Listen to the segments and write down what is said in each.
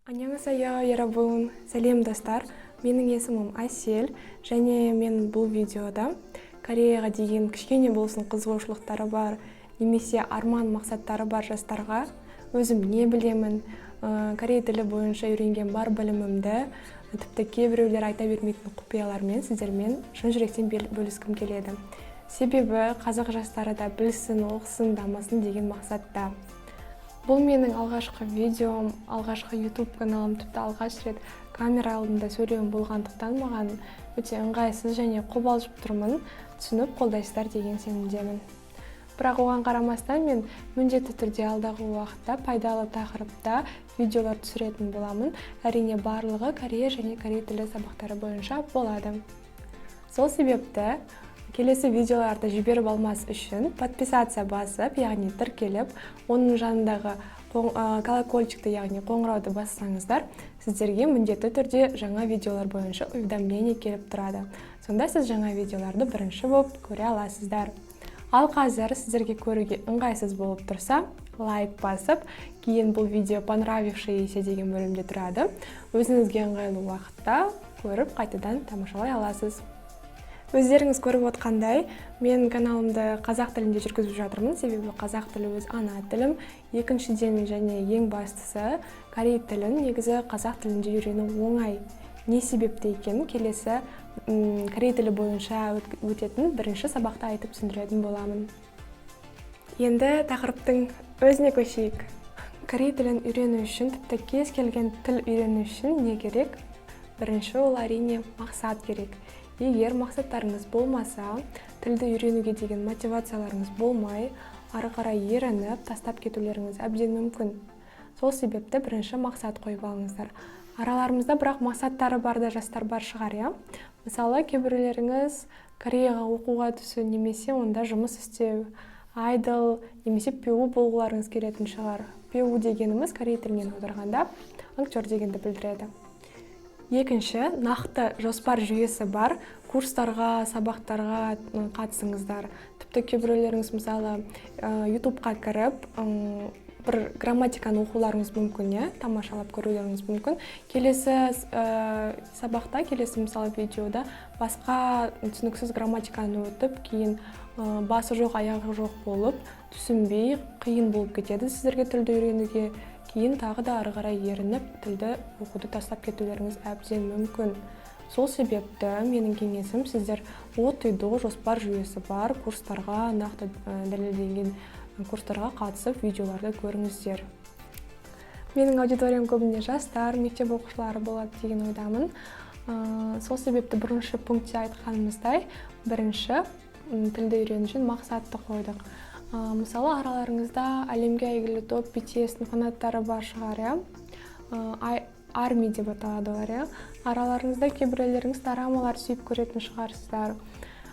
Annyeonghaseyo, Yarabun. Сәлем достар. Менің есімім Айсел, және мен бұл видеода Кореяға деген кішкене болсын қызығушылықтары бар, немесе арман мақсаттары бар жастарға өзім не білемін, корей тілі бойынша үйренген бар білімімді, тіпті кейбіреулер айта бермейтін құпиялармен сіздермен шын жүректен бөліскім келеді. Себебі қазақ жастары да білсін, оқысын, дамысын деген мақсатта. Бұл менің алғашқы видеом, алғашқы YouTube каналым, тіпті алғаш рет камера алдында сөйлеуім болғандықтан маған өте ыңғайсыз және қобалжып тұрмын, түсініп қолдайсыздар деген сенімдемін. Бірақ оған қарамастан мен міндетті түрде алдағы уақытта пайдалы тақырыпта видеолар түсіретін боламын. Әрине барлығы Корея және корей тілі сабақтары бойынша болады. Сол себепті келесі видеоларды жіберіп алмас үшін подписация басып, яғни тіркеліп, оның жанындағы колокольчикті, яғни қоңырауды бассаңыздар, сіздерге міндетті түрде жаңа видеолар бойынша уведомление келіп тұрады. Сонда сіз жаңа видеоларды бірінші болып көре аласыздар. Ал қазір сіздерге көруге ыңғайсыз болып тұрса, лайк басып, кейін бұл видео понравившееся деген бөлімде тұрады. Өзіңізге ыңғайлы уақытта көріп, қайтадан тамашалай аласыз. Өздеріңіз көріп отқандай, мен каналымды қазақ тілінде жүргізіп жатырмын, себебі қазақ тілі өз ана тілім, екіншіден және ең бастысы корей тілін негізі қазақ тілінде үйрену оңай. Не себепті екенін келесі корей тілі бойынша өтетін бірінші сабақта айтып түсіндіретін боламын. Енді тақырыптың өзіне көшейік. Корей тілін үйрену үшін, тіпті кез келген тіл үйрену үшін не керек? Бірінші ол әрине мақсат керек. Егер мақсаттарыңыз болмаса, тілді үйренуге деген мотивацияларыңыз болмай, ары қарай ерініп, тастап кетулеріңіз әбден мүмкін. Сол себепті бірінші мақсат қойып алыңыздар. Араларымызда бірақ мақсаттары бар да жастар бар шығар, иә? Мысалы, кейбіреулеріңіз Кореяға оқуға түсу, немесе онда жұмыс істеу, айдол, немесе PU болғыларыңыз келетін шығар. PU дегеніміз корей тілінен аударғанда актер дегенді білдіреді. Екінші, нақты жоспар жүйесі бар, курстарға, сабақтарға қатысыңыздар. Тіпті кейбіреулеріңіз мысалы YouTube-қа кіріп, бір грамматиканы оқуларыңыз мүмкін, тамашалап көрулеріңіз мүмкін. Келесі сабақта, келесі мысалы видеода басқа түсініксіз грамматиканы өтіп, кейін басы жоқ, аяғы жоқ болып, түсінбей, қиын болып кетеді сіздерге тілді үйренуге. Кейін тағы да ары қарай ерініп, тілді оқуды тастап кетулеріңіз әбден мүмкін. Сол себепті менің кеңесім сіздер отойдық жоспар жүйесі бар курстарға, нақты дәлелденген курстарға қатысып видеоларды көріңіздер. Менің аудиториям көбіне жастар, мектеп оқушылары болады деген ойдамын. Сол себепті бірінші пунктте айтқанымыздай, бірінші тілді үйрену үшін мақсатты қойдық. Мысалы, араларыңызда әлемге әйгілі топ BTS-ның фанаттары бар шығар, арми деп аталады олар. Араларыңызда кейбіреулеріңіз дорамалар сүйіп көретін шығарсыздар.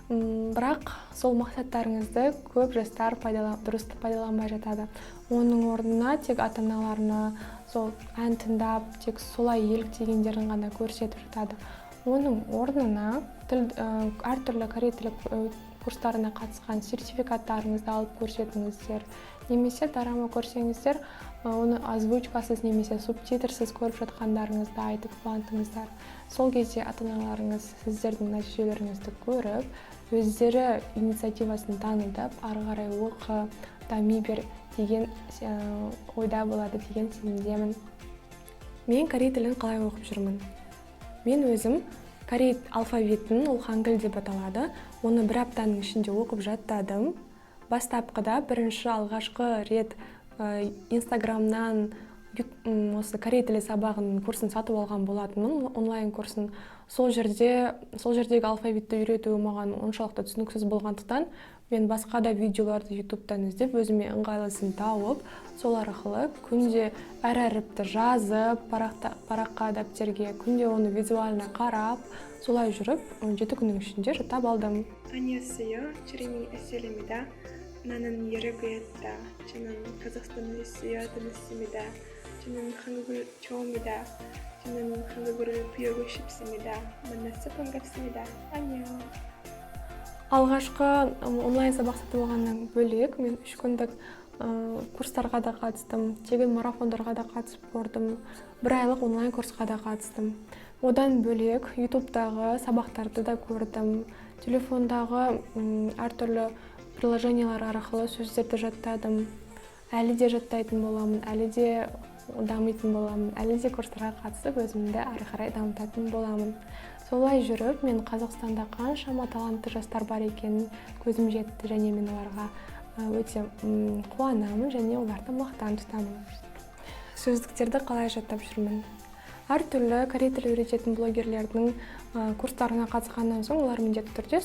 Бірақ сол мақсаттарыңызды көп жастар дұрыс пайдаланбай жатады. Оның орнына тек ата-аналарына сол ән тыңдап, тек солай еліктегендерін ғана көрсетіп жатады. Оның орнына әртүрлі корей тілі курстарына қатысқан сертификаттарыңызды алып көрсетіңіздер. Немесе дорама көрсеңіздер, оны озвучкасыз немесе субтитрсіз көріп жатқандарыңызды айтып қуантыңыздар. Сол кезде ата-аналарыңыз сіздердің нәтижелеріңізді көріп, өздері инициативасын танытып, ары қарай оқы, дами бер деген ойда болады деген сенімдемін. Мен корей тілін қалай оқып жүрмін? Мен өзім корей алфавитін, ол хангыль деп аталады, оны бір аптаның ішінде оқып жаттадым. Бастапқыда бірінші алғашқы рет Инстаграмнан осы корей тілі сабағының курсын сатып алған болатынмын, онлайн курсын. Сол жердегі алфавитті үйретуі маған оншалықты түсініксіз болғандықтан, мен басқа да видеоларды YouTube-тан іздеп, өзіме ыңғайлысын тауып, сол арқылы күнде әр әріпті жазып, параққа, дәптерге, күнде оны визуально қарап, солай жүріп, 7 күннің ішінде жаттап алдым. 안녕하세요. 주림이 에셀입니다. 나는 예르구였다. 저는 카자흐스탄에 있습니다. 저는 한국을 좋아합니다. 저는 한국어를 배우고 싶습니다. 만나서 반갑습니다. 안녕. Алғашқы онлайн сабақ сатып алғаннан бөлек, мен 3 күндік курстарға да қатыстым, тегін марафондарға да қатысып көрдім, 1 айлық онлайн курсқа да қатыстым. Одан бөлек ютубтағы сабақтарды да көрдім, телефондағы әртүрлі приложениялар арқылы сөздерді жаттадым. Әлі де жаттайтын боламын, әлі де дамитын боламын, әлі де курстарға қатысып өзімді ары қарай дамытатын боламын. Солай жүріп, мен Қазақстанда қаншама талантты жастар бар екенін көзім жетті, және мен оларға өте қуанамын және оларды мақтан тұтамын. Сөздіктерді қалай жаттап жүрмін? Әртүрлі корей тілі үйрететін блогерлердің курстарына қатысқаннан соң олар міндетті түрде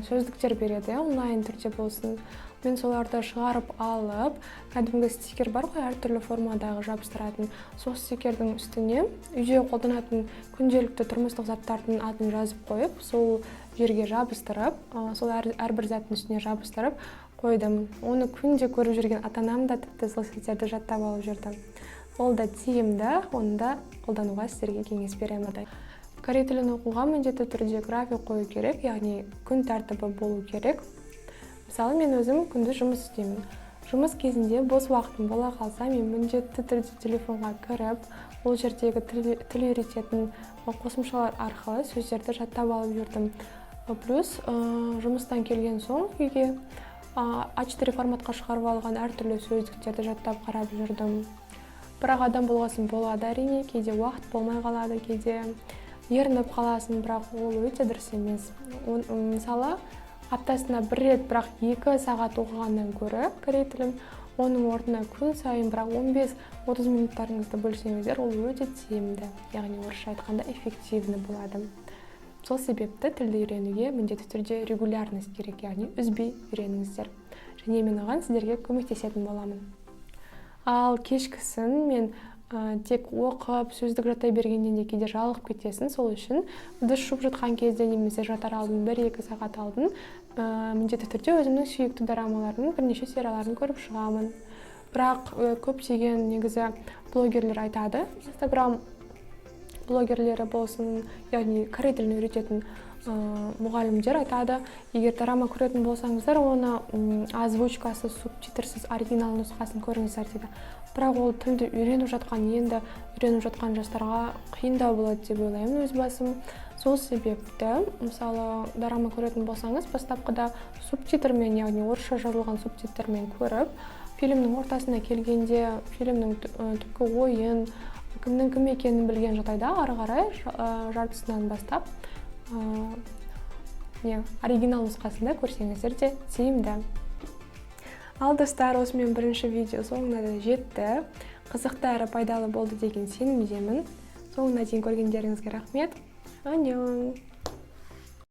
сөздіктер береді, онлайн түрде болсын. Мен соларды шығарып алып, кәдімгі стикер бар ғой, әртүрлі формадағы жабыстыратын. Сол стикердің үстіне үйде қолданатын күнделікті тұрмыстық заттардың атын жазып қойып, сол жерге жабыстырып, сол әрбір заттың үстіне жабыстырып қойдым. Оны күнде көріп жүрген ата-анам да тіпті сол сөздерді жаттап алып жүрді. Ол да тиімді, оны да қолдануға сіздерге кеңес беремін. Корей тілін оқуға міндетті түрде график қою керек, яғни күн тәртібі болу керек. Мысалы, мен өзім күндіз жұмыс істеймін. Жұмыс кезінде бос уақытым бола қалса, мен міндетті түрде телефонға кіріп, ол жердегі тіл үйрететін қосымшалар арқылы сөздерді жаттап алып жүрдім. Плюс жұмыстан келген соң үйге А4 форматқа шығарып алған әртүрлі сөздіктерді жаттап қарап жүрдім. Бірақ адам болғасын болады әрине, кейде уақыт болмай қалады, кейде ерініп қаласын, бірақ ол өте дұрыс емес. Мысалы, аптасына 1 рет, бірақ 2 сағат оқығаннан көрі корей тілін, оның орнына күн сайын бірақ 15-30 минуттарыңызды бөлсеңіздер, ол өте тиімді, яғни орысша айтқанда эффективні болады. Сол себепті тілді үйренуге міндетті түрде регулярность керек, яғни үзбей үйреніңіздер. Және мен оған сіздерге көмектесетін боламын. Ал кешкісін мен тек оқып, сөздік жаттай бергеннен де кейде жалығып кетесің. Сол үшін душ жуып жатқан кезде немесе жатар алдын 1-2 сағат алдын міндетті түрде өзімнің сүйікті дорамалардың бірнеше серияларын көріп шығамын. Бірақ көптеген негізі блогерлер айтады, Instagram блогерлері болсын, яғни корей тілін үйрететін мұғалімдер айтады, егер драма көретін болсаңыздар, оны озвучкасы, субтитрсіз оригинал нұсқасын көріңіздер дейді. Бірақ ол тілді үйреніп жатқан жастарға қиындау болады деп ойлаймын өз басым. Сол себепті, мысалы, драма көретін болсаңыз, бастапқыда субтитрмен, яғни орысша жазылған субтитрмен көріп, фильмнің ортасына келгенде фильмнің түпкі ойын, кімнің кім екенін білген жағдайда ары қарай жартысынан бастап оригинал нұсқасында көрсеңіздер де тиімді. Ал достар, осымен бірінші видео соңына да жетті. Қызықты әрі пайдалы болды деген сенімдемін. Соңына дейін көргендеріңізге рахмет. Аньон!